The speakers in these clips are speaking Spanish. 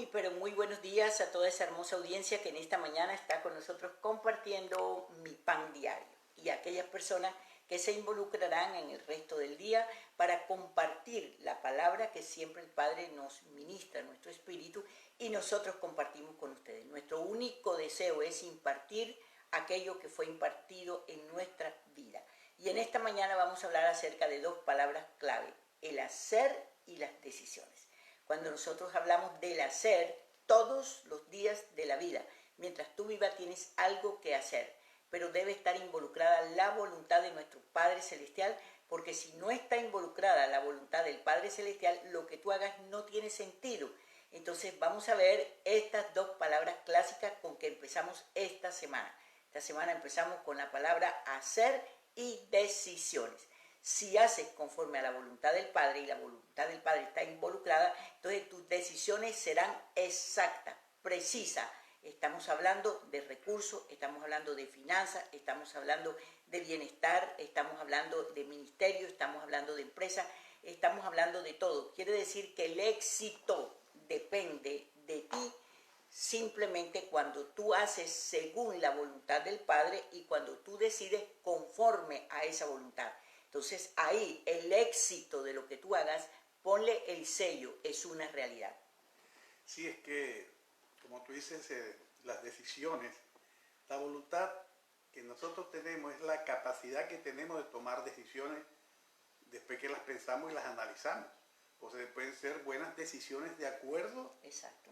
Pero muy buenos días a toda esa hermosa audiencia que en esta mañana está con nosotros compartiendo mi pan diario y a aquellas personas que se involucrarán en el resto del día para compartir la palabra que siempre el Padre nos ministra, nuestro espíritu, y nosotros compartimos con ustedes. Nuestro único deseo es impartir aquello que fue impartido en nuestra vida. Y en esta mañana vamos a hablar acerca de dos palabras clave: el hacer y las decisiones. Cuando nosotros hablamos del hacer, todos los días de la vida, mientras tú vivas, tienes algo que hacer, pero debe estar involucrada la voluntad de nuestro Padre Celestial, porque si no está involucrada la voluntad del Padre Celestial, lo que tú hagas no tiene sentido. Entonces vamos a ver estas dos palabras clásicas con que empezamos esta semana. Esta semana empezamos con la palabra hacer y decisiones. Si haces conforme a la voluntad del Padre y la voluntad del Padre está involucrada, entonces tus decisiones serán exactas, precisas. Estamos hablando de recursos, estamos hablando de finanzas, estamos hablando de bienestar, estamos hablando de ministerio, estamos hablando de empresa, estamos hablando de todo. Quiere decir que el éxito depende de ti simplemente cuando tú haces según la voluntad del Padre y cuando tú decides conforme a esa voluntad. Entonces ahí el éxito de lo que tú hagas, ponle el sello, es una realidad. Sí, es que, como tú dices, las decisiones, la voluntad que nosotros tenemos es la capacidad que tenemos de tomar decisiones después que las pensamos y las analizamos. O sea, pueden ser buenas decisiones de acuerdo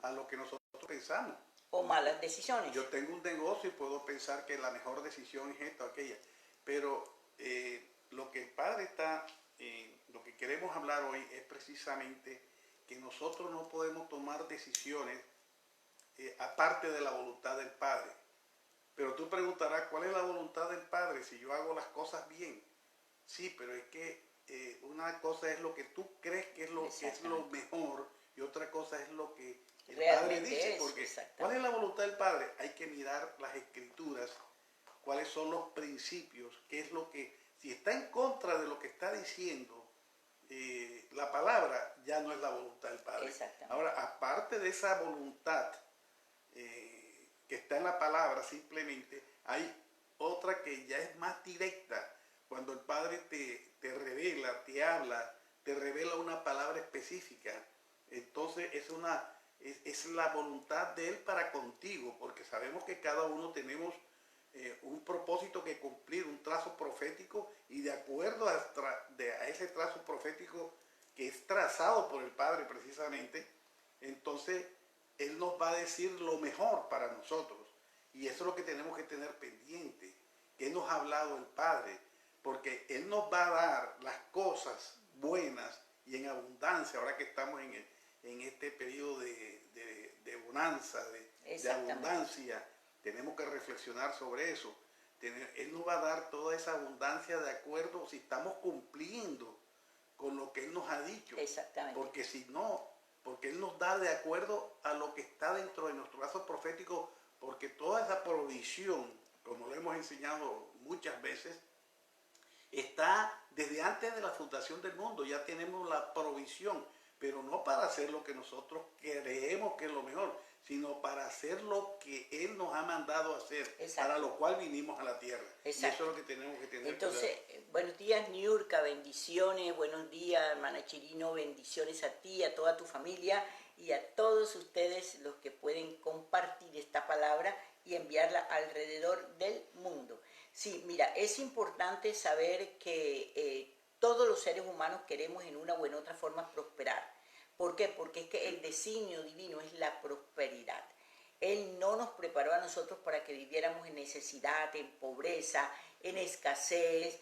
a lo que nosotros pensamos. O malas decisiones. Yo tengo un negocio y puedo pensar que la mejor decisión es esta o aquella, pero lo que el Padre está, lo que queremos hablar hoy es precisamente que nosotros no podemos tomar decisiones aparte de la voluntad del Padre. Pero tú preguntarás, ¿cuál es la voluntad del Padre si yo hago las cosas bien? Sí, pero es que una cosa es lo que tú crees que es lo mejor y otra cosa es lo que el Padre dice. Porque ¿cuál es la voluntad del Padre? Hay que mirar las Escrituras, cuáles son los principios, qué es lo que, si está en contra de lo que está diciendo la palabra, ya no es la voluntad del Padre. Ahora, aparte de esa voluntad que está en la palabra, simplemente hay otra que ya es más directa. Cuando el Padre te revela, te habla, te revela una palabra específica, entonces es la voluntad de Él para contigo, porque sabemos que cada uno tenemos un propósito que cumplir, un trazo profético, y de acuerdo a ese trazo profético que es trazado por el Padre precisamente, entonces Él nos va a decir lo mejor para nosotros. Y eso es lo que tenemos que tener pendiente, que nos ha hablado el Padre, porque Él nos va a dar las cosas buenas y en abundancia, ahora que estamos en este periodo de bonanza, de abundancia. Tenemos que reflexionar sobre eso. Él nos va a dar toda esa abundancia de acuerdo si estamos cumpliendo con lo que Él nos ha dicho. Exactamente. Porque si no, porque Él nos da de acuerdo a lo que está dentro de nuestro brazo profético, porque toda esa provisión, como lo hemos enseñado muchas veces, está desde antes de la fundación del mundo. Ya tenemos la provisión, pero no para hacer lo que nosotros creemos que es lo mejor, sino para hacer lo que Él nos ha mandado a hacer, para lo cual vinimos a la tierra. Exacto. Y eso es lo que tenemos que tener. Entonces, buenos días, Niurka, bendiciones, buenos días, hermana Chirino, bendiciones a ti, a toda tu familia y a todos ustedes los que pueden compartir esta palabra y enviarla alrededor del mundo. Sí, mira, es importante saber que todos los seres humanos queremos en una u en otra forma prosperar. ¿Por qué? Porque es que el designio divino es la prosperidad. Él no nos preparó a nosotros para que viviéramos en necesidad, en pobreza, en escasez,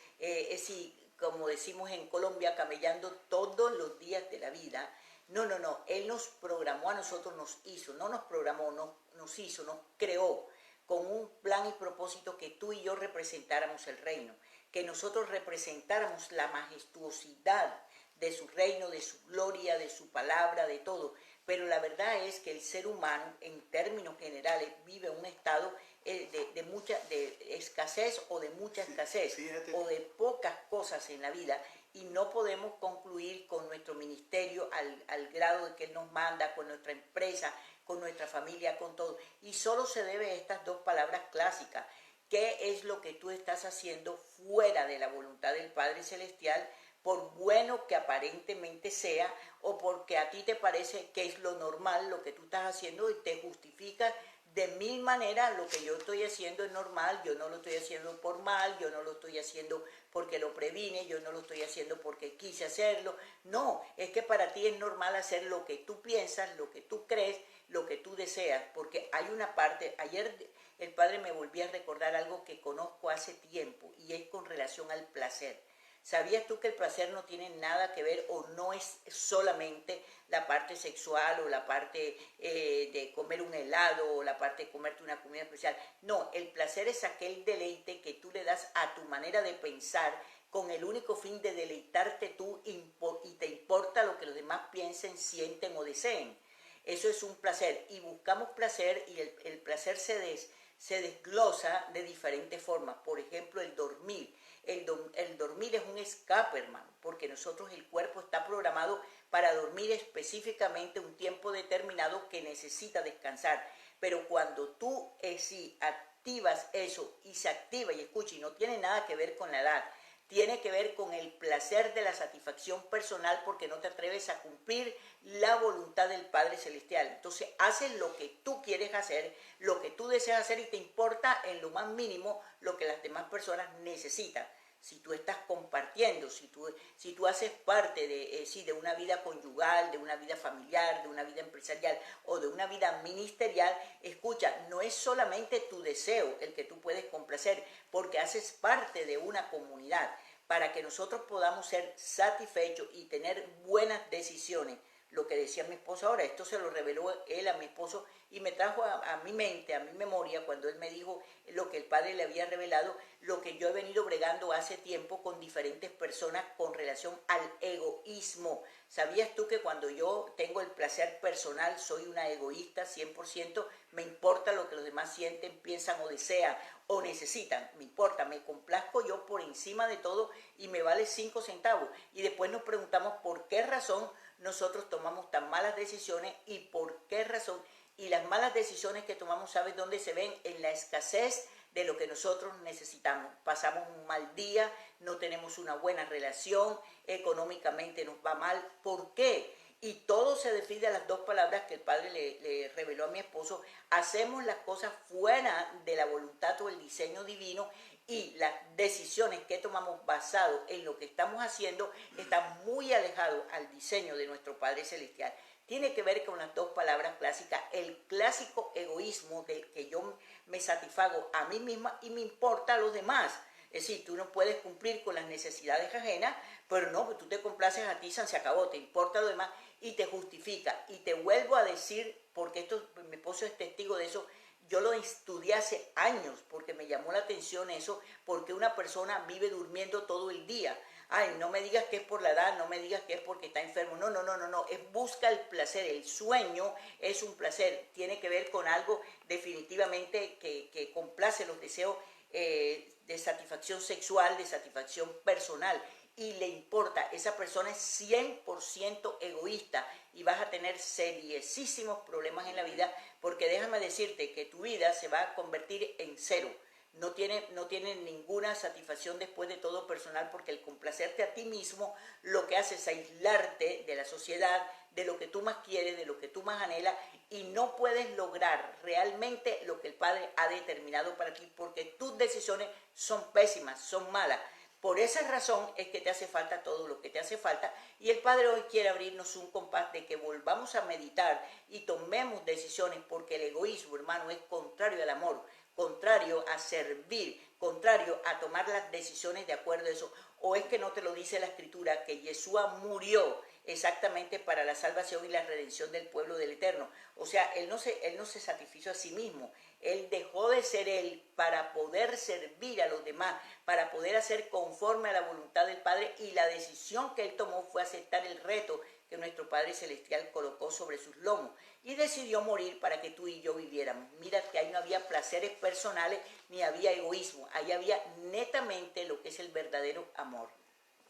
como decimos en Colombia, camellando todos los días de la vida. No, no, no. Él nos programó a nosotros, nos hizo, no nos programó, nos hizo, nos creó con un plan y propósito que tú y yo representáramos el reino, que nosotros representáramos la majestuosidad de su reino, de su gloria, de su palabra, de todo. Pero la verdad es que el ser humano, en términos generales, vive un estado de escasez o de mucha escasez, o de pocas cosas en la vida. y no podemos concluir con nuestro ministerio al grado de que Él nos manda, con nuestra empresa, con nuestra familia, con todo. Y solo se debe a estas dos palabras clásicas. ¿Qué es lo que tú estás haciendo fuera de la voluntad del Padre Celestial, por bueno que aparentemente sea, o porque a ti te parece que es lo normal lo que tú estás haciendo y te justificas de mil maneras? Lo que yo estoy haciendo es normal, yo no lo estoy haciendo por mal, yo no lo estoy haciendo porque lo previne, yo no lo estoy haciendo porque quise hacerlo. No, es que para ti es normal hacer lo que tú piensas, lo que tú crees, lo que tú deseas, porque hay una parte, ayer el Padre me volvió a recordar algo que conozco hace tiempo y es con relación al placer. ¿Sabías tú que el placer no tiene nada que ver o no es solamente la parte sexual o la parte de comer un helado o la parte de comerte una comida especial? No, el placer es aquel deleite que tú le das a tu manera de pensar con el único fin de deleitarte tú y te importa lo que los demás piensen, sienten o deseen. Eso es un placer y buscamos placer y el placer se desglosa de diferentes formas. Por ejemplo, el dormir. El dormir es un escape, hermano, porque nosotros, el cuerpo está programado para dormir específicamente un tiempo determinado que necesita descansar. Pero cuando tú sí activas eso y se activa y escucha, y no tiene nada que ver con la edad, tiene que ver con el placer de la satisfacción personal porque no te atreves a cumplir la voluntad del Padre Celestial. Entonces haces lo que tú quieres hacer, lo que tú deseas hacer y te importa en lo más mínimo lo que las demás personas necesitan. Si tú estás compartiendo, si tú haces parte de una vida conyugal, de una vida familiar, de una vida empresarial o de una vida ministerial, escucha, no es solamente tu deseo el que tú puedes complacer, porque haces parte de una comunidad para que nosotros podamos ser satisfechos y tener buenas decisiones. Lo que decía mi esposo ahora, esto se lo reveló él a mi esposo y me trajo a mi mente, a mi memoria, cuando él me dijo lo que el Padre le había revelado, lo que yo he venido bregando hace tiempo con diferentes personas con relación al egoísmo. ¿Sabías tú que cuando yo tengo el placer personal soy una egoísta 100%? Me importa lo que los demás sienten, piensan o desean o necesitan, me importa, me complazco yo por encima de todo y me vale 5 centavos. Y después nos preguntamos por qué razón nosotros tomamos tan malas decisiones y por qué razón. Y las malas decisiones que tomamos, ¿sabes dónde se ven? En la escasez de lo que nosotros necesitamos. Pasamos un mal día, no tenemos una buena relación, económicamente nos va mal. ¿Por qué? Y todo se define a las dos palabras que el Padre le reveló a mi esposo. Hacemos las cosas fuera de la voluntad o el diseño divino y las decisiones que tomamos basado en lo que estamos haciendo están muy alejados al diseño de nuestro Padre Celestial. Tiene que ver con las dos palabras clásicas, el clásico egoísmo del que yo me satisfago a mí misma y me importa a los demás. Es decir, tú no puedes cumplir con las necesidades ajenas, pero no, pues tú te complaces a ti, se acabó, te importa lo demás y te justifica. Y te vuelvo a decir, porque esto, mi esposo es testigo de eso, yo lo estudié hace años porque me llamó la atención eso, porque una persona vive durmiendo todo el día. Ay, no me digas que es por la edad, no me digas que es porque está enfermo. No, es busca el placer. El sueño es un placer, tiene que ver con algo definitivamente que complace los deseos de satisfacción sexual, de satisfacción personal. Y le importa, esa persona es 100% egoísta y vas a tener seriosísimos problemas en la vida, porque déjame decirte que tu vida se va a convertir en cero. No tiene ninguna satisfacción después de todo personal, porque el complacerte a ti mismo lo que hace es aislarte de la sociedad, de lo que tú más quieres, de lo que tú más anhelas, y no puedes lograr realmente lo que el Padre ha determinado para ti, porque tus decisiones son pésimas, son malas. Por esa razón es que te hace falta todo lo que te hace falta, y el Padre hoy quiere abrirnos un compás de que volvamos a meditar y tomemos decisiones, porque el egoísmo, hermano, es contrario al amor, contrario a servir, contrario a tomar las decisiones de acuerdo a eso. ¿O es que no te lo dice la Escritura que Yeshua murió exactamente para la salvación y la redención del pueblo del Eterno? O sea, él no se satisfizo a sí mismo, él dejó de ser él para poder servir a los demás, para poder hacer conforme a la voluntad del Padre, y la decisión que él tomó fue aceptar el reto que nuestro Padre Celestial colocó sobre sus lomos, y decidió morir para que tú y yo viviéramos. Mira que ahí no había placeres personales ni había egoísmo, ahí había netamente lo que es el verdadero amor.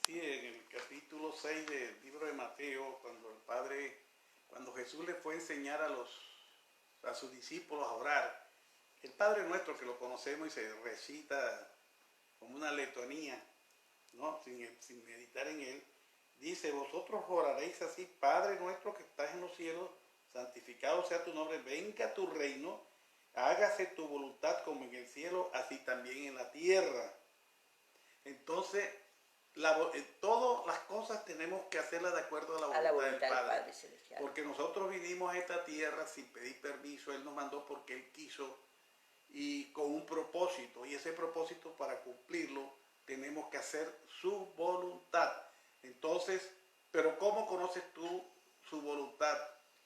Sí, en el capítulo 6 del libro de Mateo, cuando Jesús le fue a enseñar a sus discípulos a orar, el Padre Nuestro, que lo conocemos y se recita como una letanía, ¿no? Sin meditar en él, dice: vosotros oraréis así: Padre nuestro que estás en los cielos, santificado sea tu nombre, venga tu reino, hágase tu voluntad como en el cielo, así también en la tierra. Entonces, todas las cosas tenemos que hacerlas de acuerdo a la voluntad del Padre Celestial. Porque nosotros vinimos a esta tierra sin pedir permiso, Él nos mandó porque Él quiso y con un propósito. Y ese propósito, para cumplirlo, tenemos que hacer su voluntad. Entonces, pero ¿cómo conoces tú su voluntad?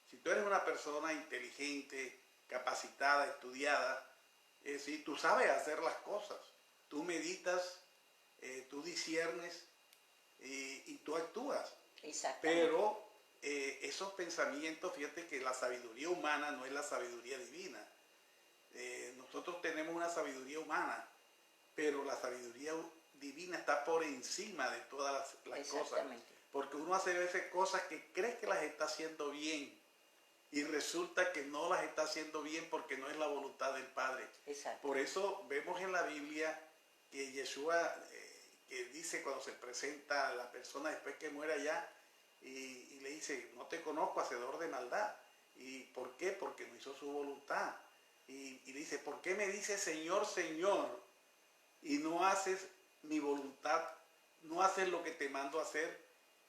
Si tú eres una persona inteligente, capacitada, estudiada, si tú sabes hacer las cosas, tú meditas, tú disciernes y tú actúas. Pero esos pensamientos, fíjate que la sabiduría humana no es la sabiduría divina. Nosotros tenemos una sabiduría humana, pero la sabiduría divina está por encima de todas las cosas. Porque uno hace a veces cosas que cree que las está haciendo bien y resulta que no las está haciendo bien porque no es la voluntad del Padre. Por eso vemos en la Biblia que Yeshua, que dice cuando se presenta a la persona después que muera ya, y le dice: no te conozco, hacedor de maldad. ¿Y por qué? Porque no hizo su voluntad. Y le dice: ¿por qué me dices Señor, Señor, y no haces mi voluntad, no haces lo que te mando a hacer?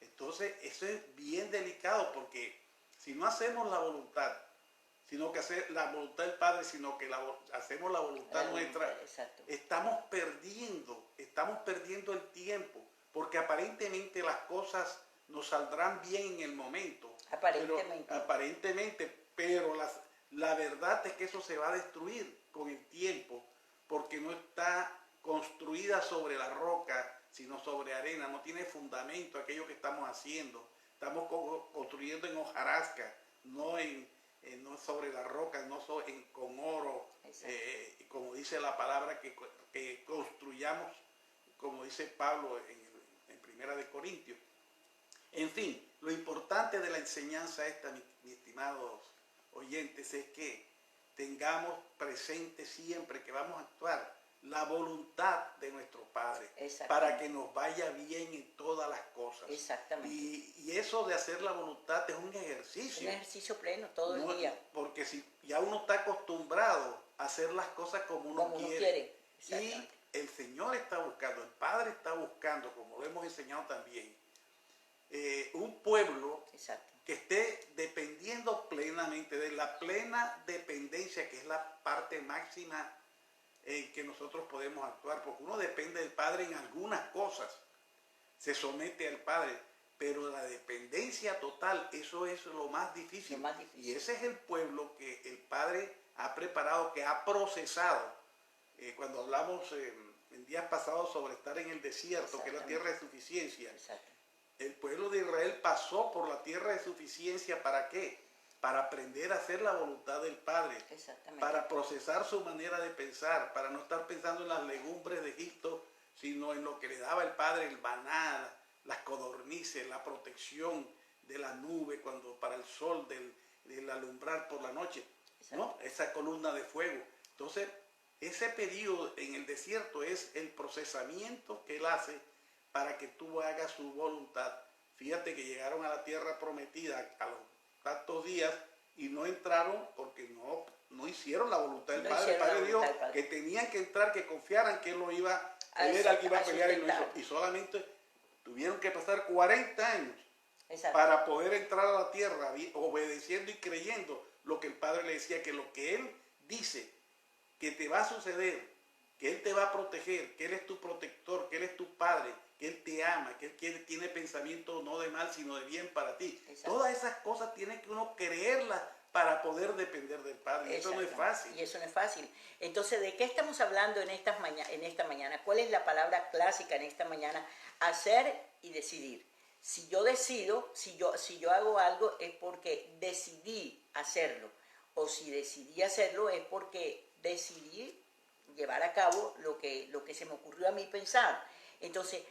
Entonces eso es bien delicado, porque si no hacemos la voluntad, sino que hacer la voluntad del Padre, sino que hacemos la voluntad nuestra, estamos perdiendo el tiempo, porque aparentemente las cosas nos saldrán bien en el momento. Pero la verdad es que eso se va a destruir con el tiempo, porque no está construida sobre la roca, sino sobre arena, no tiene fundamento aquello que estamos haciendo. Estamos construyendo en hojarasca, no sobre la roca, con oro, como dice la palabra, que construyamos, como dice Pablo en Primera de Corintios. En fin, lo importante de la enseñanza esta, mis estimados oyentes, es que tengamos presente siempre que vamos a actuar la voluntad de nuestro Padre, para que nos vaya bien en todas las cosas. Y eso de hacer la voluntad es un ejercicio. Un ejercicio pleno todo el día. Porque si ya uno está acostumbrado a hacer las cosas como uno quiere. Y el Señor está buscando, el Padre está buscando, como lo hemos enseñado también, un pueblo que esté dependiendo plenamente de la plena dependencia, que es la parte máxima en que nosotros podemos actuar, porque uno depende del Padre en algunas cosas, se somete al Padre, pero la dependencia total, eso es lo más difícil. Y ese es el pueblo que el Padre ha preparado, que ha procesado. Cuando hablamos en días pasados sobre estar en el desierto, que es la tierra de suficiencia, el pueblo de Israel pasó por la tierra de suficiencia. ¿Para qué? Para aprender a hacer la voluntad del Padre, para procesar su manera de pensar, para no estar pensando en las legumbres de Egipto, sino en lo que le daba el Padre, el maná, las codornices, la protección de la nube para el sol, del alumbrar por la noche, ¿no? Esa columna de fuego. Entonces, ese periodo en el desierto es el procesamiento que Él hace para que tú hagas su voluntad. Fíjate que llegaron a la tierra prometida a los tantos días y no entraron porque no hicieron la voluntad del Padre. El Padre dijo que tenían que entrar, que confiaran que Él lo iba a pelear, que iba a pelear, y solamente tuvieron que pasar 40 años para poder entrar a la tierra, obedeciendo y creyendo lo que el Padre le decía, que lo que Él dice que te va a suceder, que Él te va a proteger, que Él es tu protector, que Él es tu Padre, que Él te ama, que Él tiene pensamiento no de mal, sino de bien para ti. Todas esas cosas tiene que uno creerlas para poder depender del Padre. Y eso no es fácil. Y eso no es fácil. Entonces, ¿de qué estamos hablando en esta mañana? ¿Cuál es la palabra clásica en esta mañana? Hacer y decidir. Si yo decido, si yo hago algo, es porque decidí hacerlo. O si decidí hacerlo, es porque decidí llevar a cabo lo que se me ocurrió a mí pensar. Entonces,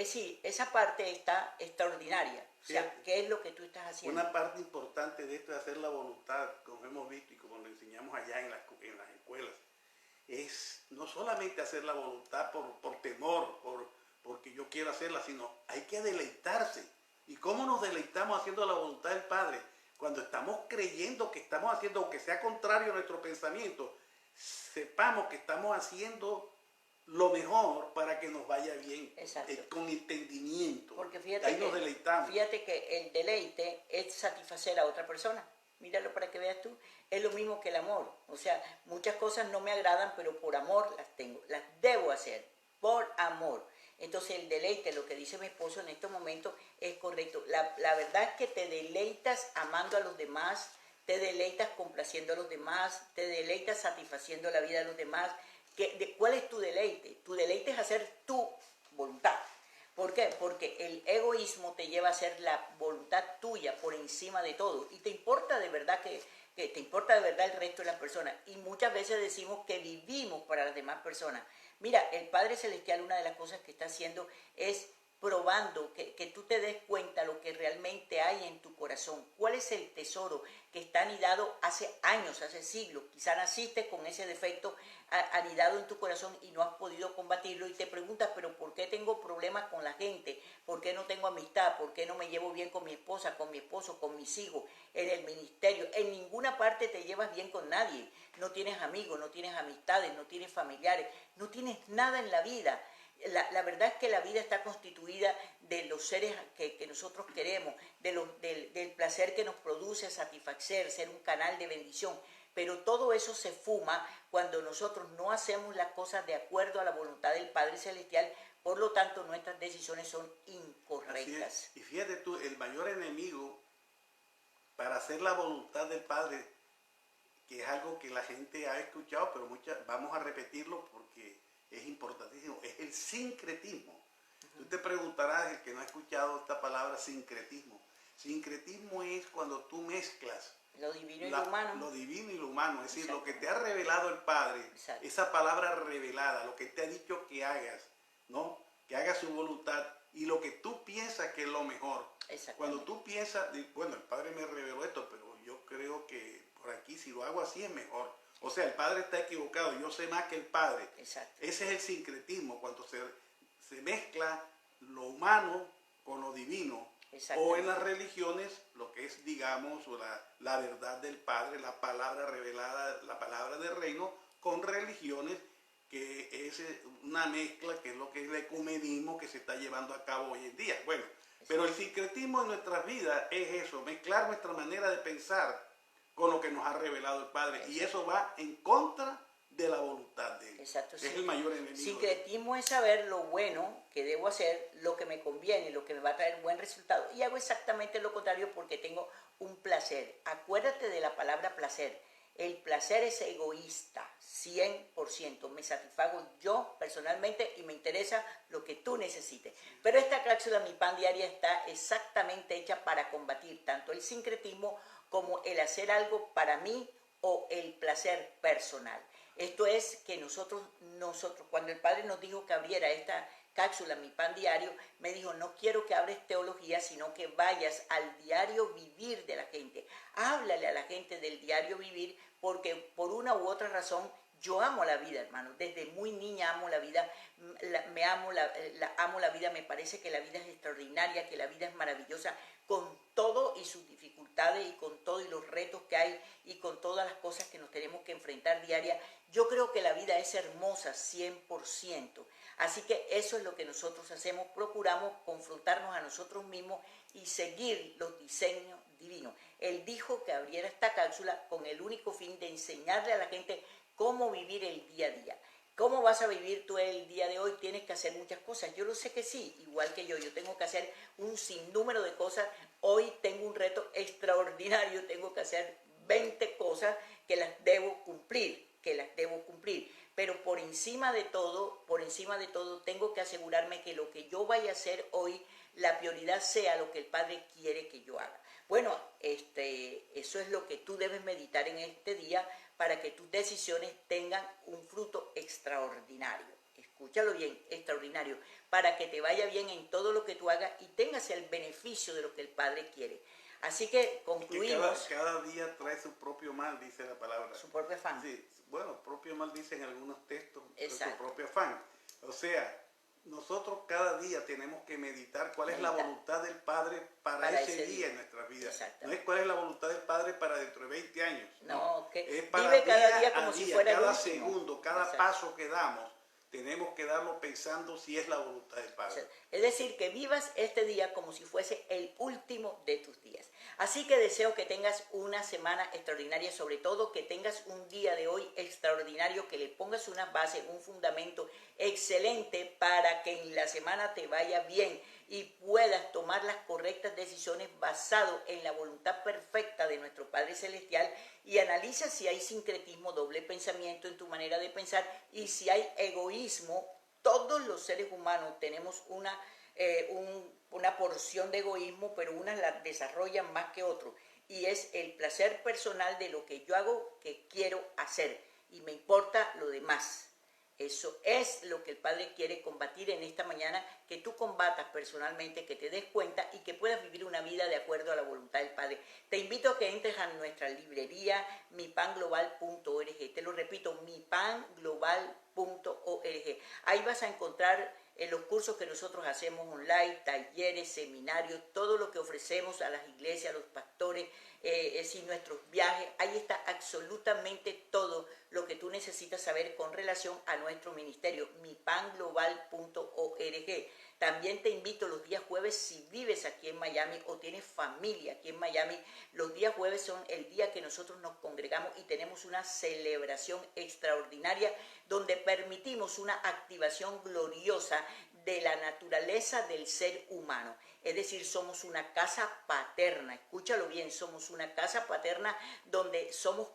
Sí, esa parte está extraordinaria. O sea, Fíjate. ¿qué es lo que tú estás haciendo? Una parte importante de esto de hacer la voluntad, como hemos visto y como lo enseñamos allá en las escuelas, es no solamente hacer la voluntad por temor, porque yo quiero hacerla, sino hay que deleitarse. ¿Y cómo nos deleitamos haciendo la voluntad del Padre? Cuando estamos creyendo que estamos haciendo, aunque sea contrario a nuestro pensamiento, sepamos que estamos haciendo lo mejor para que nos vaya bien, Exacto. con entendimiento. Porque fíjate Ahí nos deleitamos. fíjate que el deleite es satisfacer a otra persona. Míralo para que veas tú. Es lo mismo que el amor. O sea, muchas cosas no me agradan, pero por amor las tengo. Las debo hacer. Por amor. Entonces el deleite, lo que dice mi esposo en estos momentos, es correcto. La verdad es que te deleitas amando a los demás, te deleitas complaciendo a los demás, te deleitas satisfaciendo la vida de los demás. ¿Cuál es tu deleite? Tu deleite es hacer tu voluntad. ¿Por qué? Porque el egoísmo te lleva a hacer la voluntad tuya por encima de todo. Y te importa de verdad que te importa de verdad el resto de las personas. Y muchas veces decimos que vivimos para las demás personas. Mira, el Padre Celestial, una de las cosas que está haciendo es probando que tú te des cuenta lo que realmente hay en tu corazón. ¿Cuál es el tesoro que está anidado hace años, hace siglos? Quizá naciste con ese defecto anidado en tu corazón y no has podido combatirlo y te preguntas, pero ¿por qué tengo problemas con la gente? ¿Por qué no tengo amistad? ¿Por qué no me llevo bien con mi esposa, con mi esposo, con mis hijos, en el ministerio? En ninguna parte te llevas bien con nadie. No tienes amigos, no tienes amistades, no tienes familiares, no tienes nada en la vida. La verdad es que la vida está constituida de los seres que nosotros queremos, del placer que nos produce satisfacer, ser un canal de bendición. Pero todo eso se fuma cuando nosotros no hacemos las cosas de acuerdo a la voluntad del Padre Celestial. Por lo tanto, nuestras decisiones son incorrectas. Y fíjate tú, el mayor enemigo para hacer la voluntad del Padre, que es algo que la gente ha escuchado, pero vamos a repetirlo porque es importantísimo, es el sincretismo. Tú te preguntarás, el que no ha escuchado esta palabra sincretismo. Sincretismo es cuando tú mezclas lo divino y lo humano. Lo divino y lo humano, es decir, Exacto. lo que te ha revelado el Padre, Exacto. esa palabra revelada, lo que te ha dicho que hagas, ¿no? Que hagas su voluntad y lo que tú piensas que es lo mejor. Cuando tú piensas, bueno, el Padre me reveló esto, pero yo creo que por aquí si lo hago así es mejor. O sea, el Padre está equivocado, yo sé más que el Padre. Exacto. Ese es el sincretismo, cuando se mezcla lo humano con lo divino. O en las religiones, lo que es, digamos, la verdad del Padre, la palabra revelada, la palabra del reino, con religiones, que es una mezcla, que es lo que es el ecumenismo que se está llevando a cabo hoy en día. Bueno, pero el sincretismo en nuestras vidas es eso, mezclar nuestra manera de pensar con lo que nos ha revelado el Padre. Exacto. Y eso va en contra de la voluntad de Él. Exacto. Es el mayor enemigo. Sincretismo es saber lo bueno que debo hacer, lo que me conviene, lo que me va a traer buen resultado. Y hago exactamente lo contrario porque tengo un placer. Acuérdate de la palabra placer. El placer es egoísta, 100%. Me satisfago yo personalmente y me interesa lo que tú necesites. Pero esta cápsula Mi Pan Diaria está exactamente hecha para combatir tanto el sincretismo como el hacer algo para mí o el placer personal. Esto es que nosotros, cuando el Padre nos dijo que abriera esta cápsula, Mi Pan Diario, me dijo, no quiero que hables teología, sino que vayas al diario vivir de la gente. Háblale a la gente del diario vivir, porque por una u otra razón yo amo la vida, hermano. Desde muy niña amo la vida, amo la vida, me parece que la vida es extraordinaria, que la vida es maravillosa, con todo y sus dificultades y con todo y los retos que hay y con todas las cosas que nos tenemos que enfrentar diaria. Yo creo que la vida es hermosa 100%. Así que eso es lo que nosotros hacemos, procuramos confrontarnos a nosotros mismos y seguir los diseños divinos. Él dijo que abriera esta cápsula con el único fin de enseñarle a la gente cómo vivir el día a día. ¿Cómo vas a vivir tú el día de hoy? Tienes que hacer muchas cosas. Yo lo sé que sí, igual que yo tengo que hacer un sinnúmero de cosas. Hoy tengo un reto extraordinario, tengo que hacer 20 cosas que las debo cumplir, Pero por encima de todo, tengo que asegurarme que lo que yo vaya a hacer hoy, la prioridad sea lo que el Padre quiere que yo haga. Bueno, eso es lo que tú debes meditar en este día para que tus decisiones tengan un fruto extraordinario. escúchalo bien, extraordinario, para que te vaya bien en todo lo que tú hagas y tengas el beneficio de lo que el Padre quiere. Así que concluimos. Que cada día trae su propio mal, dice la palabra. Su propio afán. Sí, bueno, propio mal dice en algunos textos, Exacto. su propio afán. O sea, nosotros cada día tenemos que meditar cuál es la voluntad del Padre para ese día en nuestra vida. No es cuál es la voluntad del Padre para dentro de 20 años. No, que es para vive cada día como si fuera cada el último. segundo, cada paso que damos. Tenemos que darlo pensando si es la voluntad del Padre. Es decir, que vivas este día como si fuese el último de tus días. Así que deseo que tengas una semana extraordinaria, sobre todo que tengas un día de hoy extraordinario, que le pongas una base, un fundamento excelente para que en la semana te vaya bien y puedas tomar las correctas decisiones basado en la voluntad perfecta de nuestro Padre Celestial, y analiza si hay sincretismo, doble pensamiento en tu manera de pensar, y si hay egoísmo. Todos los seres humanos tenemos una porción de egoísmo, pero unas la desarrollan más que otros, y es el placer personal de lo que yo hago, que quiero hacer, y me importa lo demás. Eso es lo que el Padre quiere combatir en esta mañana, que tú combatas personalmente, que te des cuenta y que puedas vivir una vida de acuerdo a la voluntad del Padre. Te invito a que entres a nuestra librería mipanglobal.org. Te lo repito, mipanglobal.org. Ahí vas a encontrar los cursos que nosotros hacemos online, talleres, seminarios, todo lo que ofrecemos a las iglesias, a los pastores, nuestros viajes. Ahí está absolutamente todo lo que tú necesitas saber con relación a nuestro ministerio, mipanglobal.org. También te invito los días jueves, si vives aquí en Miami o tienes familia aquí en Miami, los días jueves son el día que nosotros nos congregamos y tenemos una celebración extraordinaria donde permitimos una activación gloriosa de la naturaleza del ser humano. Es decir, somos una casa paterna, escúchalo bien, somos una casa paterna donde somos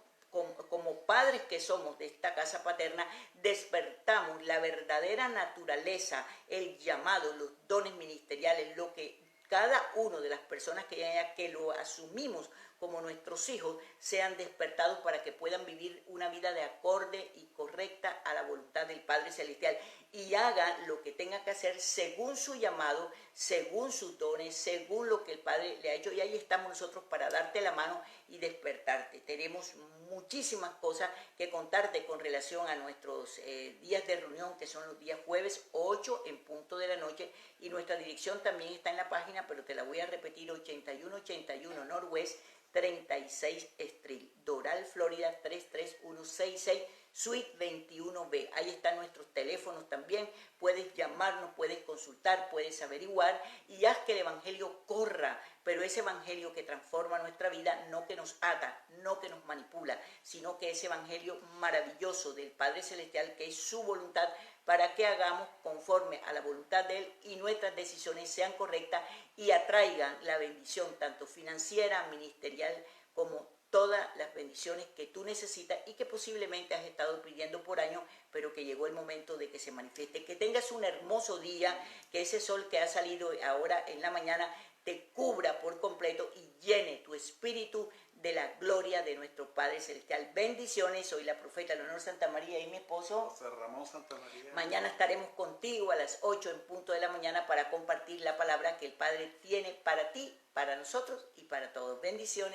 como padres que somos de esta casa paterna, despertamos la verdadera naturaleza, el llamado, los dones ministeriales, lo que cada uno de las personas que lo asumimos como nuestros hijos sean despertados para que puedan vivir una vida de acorde y correcta a la voluntad del Padre Celestial y hagan lo que tenga que hacer según su llamado, según sus dones, según lo que el Padre le ha hecho. Y ahí estamos nosotros para darte la mano y despertarte. Tenemos muchísimas cosas que contarte con relación a nuestros días de reunión, que son los días jueves 8 en punto de la noche, y nuestra dirección también está en la página, pero te la voy a repetir: 8181 Northwest 36 Street, Doral, Florida 33166, Suite 21B. Ahí están nuestros teléfonos también. Puedes llamarnos, puedes consultar, puedes averiguar y haz que el evangelio corra, pero ese evangelio que transforma nuestra vida, no que nos ata, no que nos manipula, sino que ese evangelio maravilloso del Padre Celestial, que es su voluntad, para que hagamos conforme a la voluntad de Él y nuestras decisiones sean correctas y atraigan la bendición tanto financiera, ministerial, como todas las bendiciones que tú necesitas y que posiblemente has estado pidiendo por años, pero que llegó el momento de que se manifieste. Que tengas un hermoso día, que ese sol que ha salido ahora en la mañana te cubra por completo y llene tu espíritu de la gloria de nuestro Padre Celestial. Bendiciones. Soy la profeta Leonor Santa María y mi esposo José Ramón Santa María. Mañana estaremos contigo a las 8 en punto de la mañana para compartir la palabra que el Padre tiene para ti, para nosotros y para todos. Bendiciones.